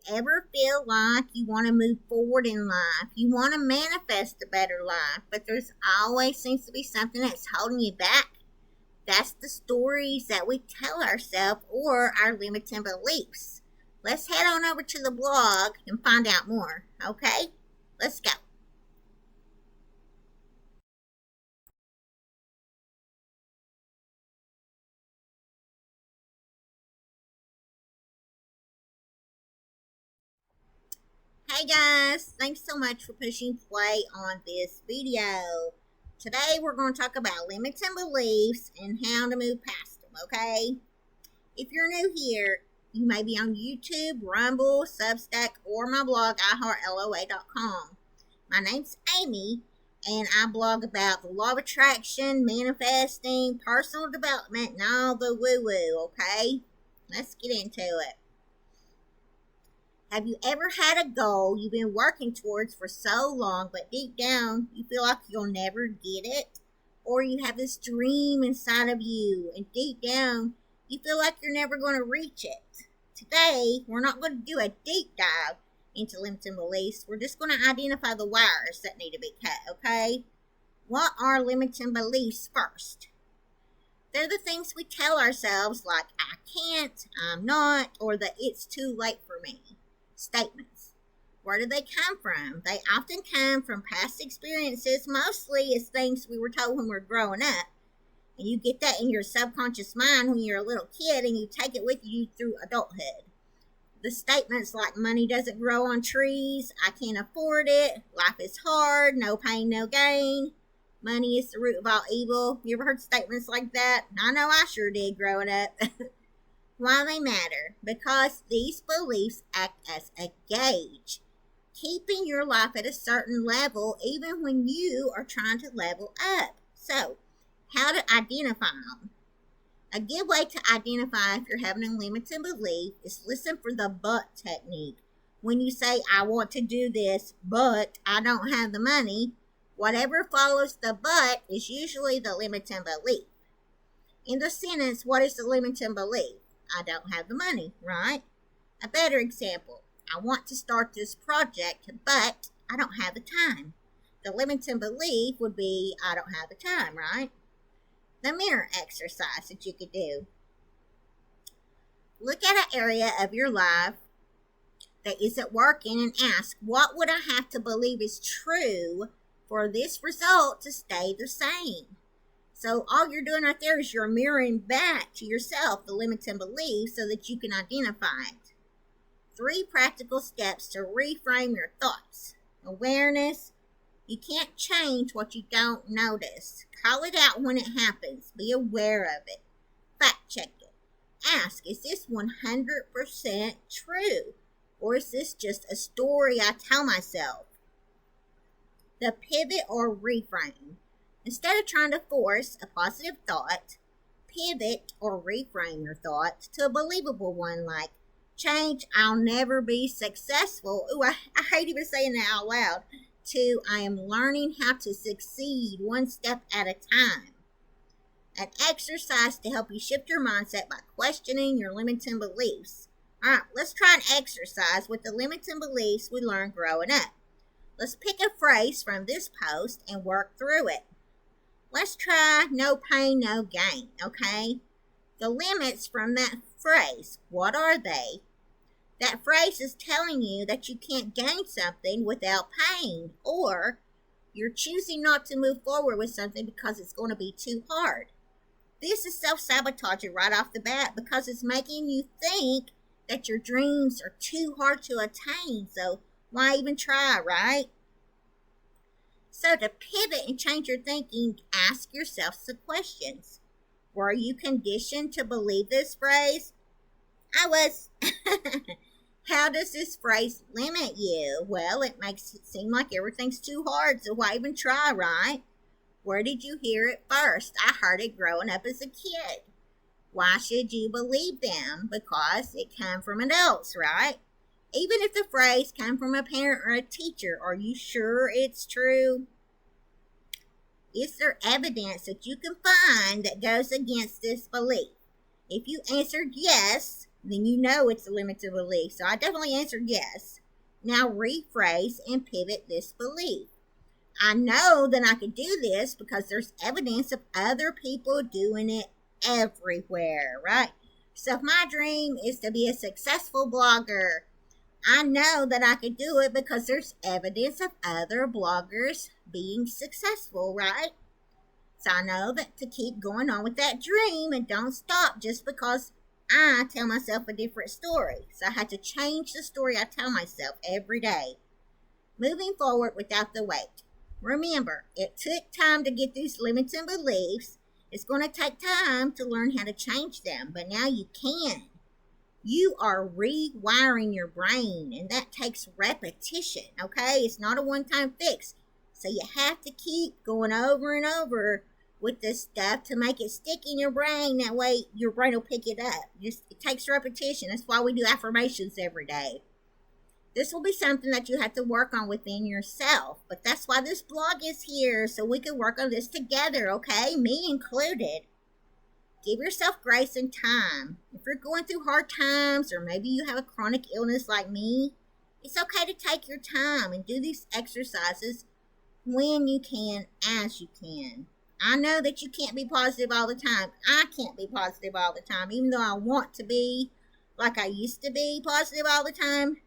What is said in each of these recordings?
ever feel like you want to move forward in life? You want to manifest a better life, but there's always seems to be something that's holding you back. That's the stories that we tell ourselves or our limiting beliefs. Let's head on over to the blog and find out more, okay? Let's go. Hey guys, thanks so much for pushing play on this video. Today we're going to talk about limiting beliefs and how to move past them, okay? If you're new here, you may be on YouTube, Rumble, Substack, or my blog, iHeartLOA.com. My name's Amy, and I blog about the law of attraction, manifesting, personal development, and all the woo-woo, okay? Let's get into it. Have you ever had a goal you've been working towards for so long, but deep down you feel like you'll never get it? Or you have this dream inside of you, and deep down you feel like you're never going to reach it? Today, we're not going to do a deep dive into limiting beliefs. We're just going to identify the wires that need to be cut, okay? What are limiting beliefs first? They're the things we tell ourselves like, I can't, I'm not, or that it's too late for me. Statements. Where do they come from? They often come from past experiences. Mostly it's things we were told when we were growing up. And you get that in your subconscious mind when you're a little kid and you take it with you through adulthood. The statements like money doesn't grow on trees, I can't afford it, life is hard, no pain, no gain, money is the root of all evil. You ever heard statements like that? I know I sure did growing up. Why they matter? Because these beliefs act as a gauge, keeping your life at a certain level even when you are trying to level up. So, how to identify them? A good way to identify if you're having a limiting belief is listen for the but technique. When you say, I want to do this, but I don't have the money, whatever follows the but is usually the limiting belief. In the sentence, what is the limiting belief? I don't have the money, right? A better example, I want to start this project, but I don't have the time. The limiting belief would be, I don't have the time, right? The mirror exercise that you could do. Look at an area of your life that isn't working and ask, what would I have to believe is true for this result to stay the same? So all you're doing right there is you're mirroring back to yourself the limiting belief so that you can identify it. 3 practical steps to reframe your thoughts. Awareness. You can't change what you don't notice. Call it out when it happens. Be aware of it. Fact check it. Ask, is this 100% true? Or is this just a story I tell myself? The pivot or reframe. Instead of trying to force a positive thought, pivot or reframe your thought to a believable one like, change, I'll never be successful. Ooh, I hate even saying that out loud. To, I am learning how to succeed one step at a time. An exercise to help you shift your mindset by questioning your limiting beliefs. All right, let's try an exercise with the limiting beliefs we learned growing up. Let's pick a phrase from this post and work through it. Let's try no pain, no gain, okay? The limits from that phrase, what are they? That phrase is telling you that you can't gain something without pain, or you're choosing not to move forward with something because it's going to be too hard. This is self-sabotaging right off the bat because it's making you think that your dreams are too hard to attain, so why even try, right? So to pivot and change your thinking, ask yourself some questions. Were you conditioned to believe this phrase? I was. How does this phrase limit you? Well, it makes it seem like everything's too hard, so why even try, right? Where did you hear it first? I heard it growing up as a kid. Why should you believe them? Because it came from adults, right? Even if the phrase came from a parent or a teacher, are you sure it's true? Is there evidence that you can find that goes against this belief? If you answered yes, then you know it's a limited belief. So I definitely answered yes. Now rephrase and pivot this belief. I know that I could do this because there's evidence of other people doing it everywhere, right? So if my dream is to be a successful blogger, I know that I could do it because there's evidence of other bloggers being successful, right? So I know that to keep going on with that dream and don't stop just because I tell myself a different story. So I had to change the story I tell myself every day. Moving forward without the weight. Remember, it took time to get these limiting beliefs. It's going to take time to learn how to change them, but now you can. You are rewiring your brain, and that takes repetition, okay? It's not a one-time fix. So you have to keep going over and over with this stuff to make it stick in your brain. That way your brain will pick it up. It takes repetition. That's why we do affirmations every day. This will be something that you have to work on within yourself. But that's why this blog is here, so we can work on this together, okay? Me included. Give yourself grace and time. If you're going through hard times, or maybe you have a chronic illness like me, it's okay to take your time and do these exercises when you can, as you can. I know that you can't be positive all the time. I can't be positive all the time, even though I want to be like I used to be positive all the time.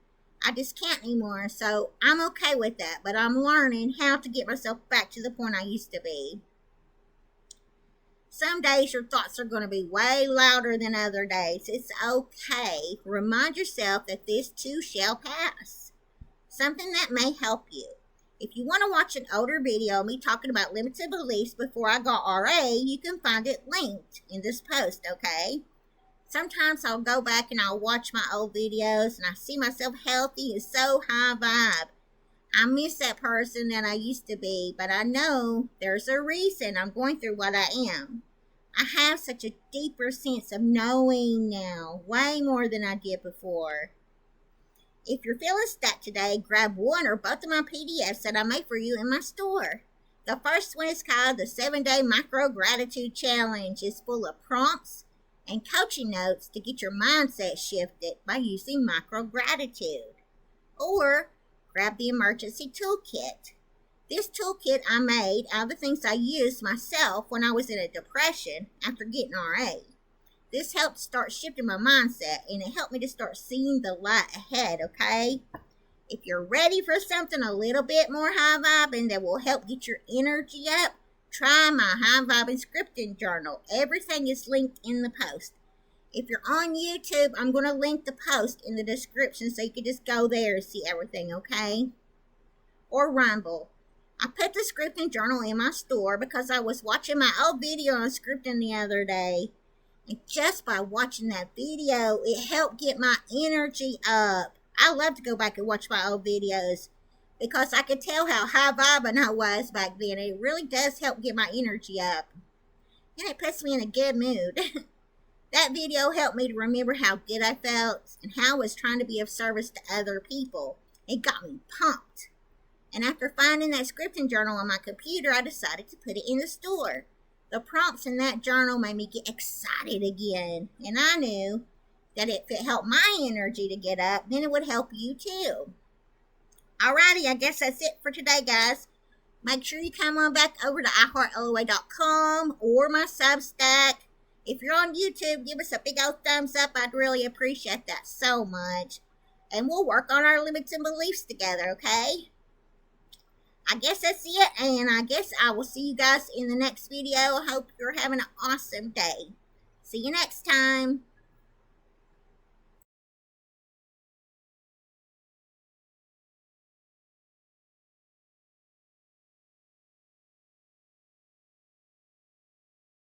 I just can't anymore, so I'm okay with that, but I'm learning how to get myself back to the point I used to be. Some days your thoughts are going to be way louder than other days. It's okay. Remind yourself that this too shall pass. Something that may help you. If you want to watch an older video of me talking about limited beliefs before I got RA, you can find it linked in this post, okay? Sometimes I'll go back and I'll watch my old videos and I see myself healthy and so high vibe. I miss that person that I used to be, but I know there's a reason I'm going through what I am. I have such a deeper sense of knowing now, way more than I did before. If you're feeling stuck today, grab one or both of my PDFs that I made for you in my store. The first one is called the 7-Day Micro Gratitude Challenge. It's full of prompts and coaching notes to get your mindset shifted by using micro gratitude. Or grab the emergency toolkit. This toolkit I made out of the things I used myself when I was in a depression after getting RA. This helped start shifting my mindset, and it helped me to start seeing the light ahead, okay? If you're ready for something a little bit more high vibing that will help get your energy up, try my high vibing scripting journal. Everything is linked in the post. If you're on YouTube, I'm going to link the post in the description so you can just go there and see everything, okay? Or Rumble. I put the scripting journal in my store because I was watching my old video on scripting the other day. And just by watching that video, it helped get my energy up. I love to go back and watch my old videos because I could tell how high vibing I was back then. It really does help get my energy up. And it puts me in a good mood. That video helped me to remember how good I felt and how I was trying to be of service to other people. It got me pumped. And after finding that scripting journal on my computer, I decided to put it in the store. The prompts in that journal made me get excited again. And I knew that if it helped my energy to get up, then it would help you too. Alrighty, I guess that's it for today, guys. Make sure you come on back over to iHeartLOA.com or my Substack. If you're on YouTube, give us a big old thumbs up. I'd really appreciate that so much. And we'll work on our limits and beliefs together, okay? I guess that's it, and I guess I will see you guys in the next video. I hope you're having an awesome day. See you next time.